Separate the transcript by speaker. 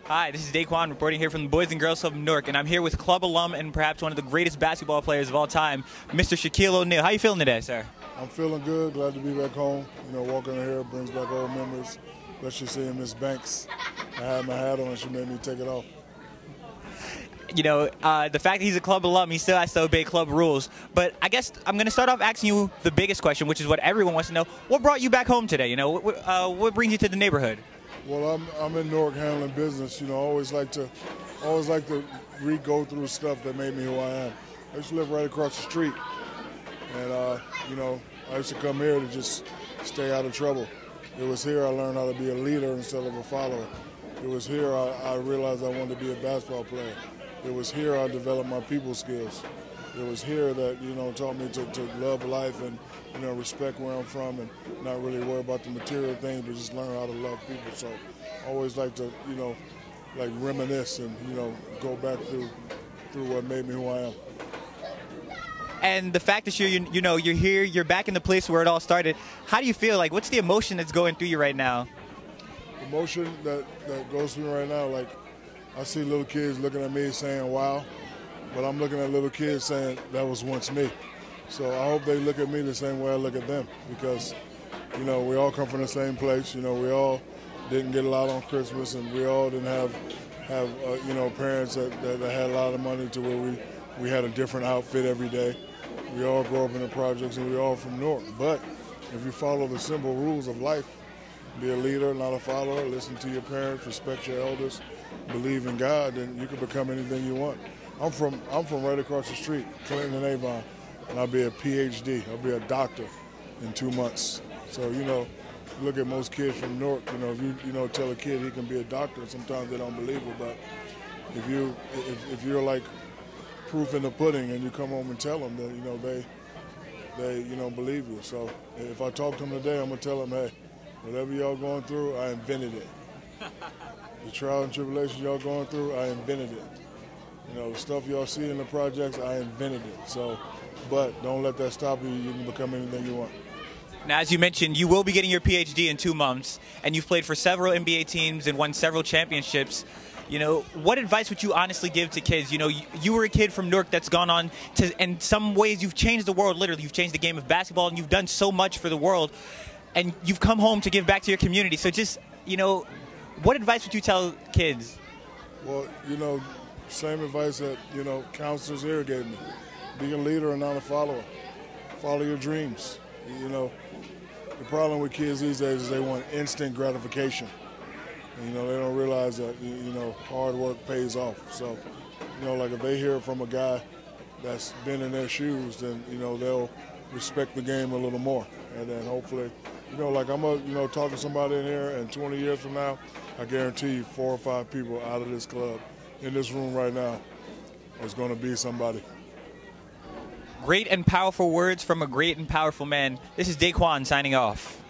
Speaker 1: Hi, this is DeQuan reporting here from the Boys and Girls Club of Newark, and I'm here with club alum and perhaps one of the greatest basketball players of all time, Mr. Shaquille O'Neal. How are you feeling today, sir?
Speaker 2: I'm feeling good. Glad to be back home. You know, walking in here brings back old memories, especially seeing Miss Banks. I had my hat on and she made me take it off.
Speaker 1: You know, the fact that he's a club alum, he still has to obey club rules. But I guess I'm going to start off asking you the biggest question, which is what everyone wants to know. What brought you back home today? You know, what brings you to the neighborhood?
Speaker 2: Well, I'm in Newark handling business. You know, I always like to go through stuff that made me who I am. I used to live right across the street, and you know, I used to come here to just stay out of trouble. It was here I learned how to be a leader instead of a follower. It was here I realized I wanted to be a basketball player. It was here I developed my people skills. It was here that, you know, taught me to love life and, you know, respect where I'm from and not really worry about the material things, but just learn how to love people. So I always like to, you know, like reminisce and, you know, go back through what made me who I am.
Speaker 1: And the fact that you're here, you're back in the place where it all started. How do you feel? Like, what's the emotion that's going through you right now?
Speaker 2: Emotion that goes through me right now, like I see little kids looking at me saying, wow. But I'm looking at little kids saying that was once me. So I hope they look at me the same way I look at them, because, you know, we all come from the same place. You know, we all didn't get a lot on Christmas, and we all didn't have you know, parents that had a lot of money to where we had a different outfit every day. We all grew up in the projects, and we all from Newark. But if you follow the simple rules of life, be a leader, not a follower, listen to your parents, respect your elders, believe in God, then you can become anything you want. I'm from right across the street, Clinton and Avon, and I'll be a PhD. I'll be a doctor in 2 months. So, you know, look at most kids from Newark. You know, if you know, tell a kid he can be a doctor, sometimes they don't believe it. But if you're like proof in the pudding and you come home and tell them, that, you know, they you know, believe you. So if I talk to them today, I'm gonna tell them, hey, whatever y'all going through, I invented it. The trial and tribulation y'all going through, I invented it. You know, the stuff y'all see in the projects, I invented it. So, but don't let that stop you. You can become anything you want.
Speaker 1: Now, as you mentioned, you will be getting your PhD in 2 months, and you've played for several NBA teams and won several championships. You know, what advice would you honestly give to kids? You know, you were a kid from Newark that's gone on to, in some ways, you've changed the world, literally. You've changed the game of basketball, and you've done so much for the world, and you've come home to give back to your community. So just, you know, what advice would you tell kids?
Speaker 2: Well, you know, same advice that, you know, counselors here gave me. Be a leader and not a follower. Follow your dreams. You know, the problem with kids these days is they want instant gratification. And, you know, they don't realize that, you know, hard work pays off. So, you know, like if they hear from a guy that's been in their shoes, then, you know, they'll respect the game a little more. And then hopefully, you know, like I'm going to, you know, talk to somebody in here, and 20 years from now, I guarantee you 4 or 5 people out of this club in this room right now is going to be somebody.
Speaker 1: Great and powerful words from a great and powerful man. This is DeQuan signing off.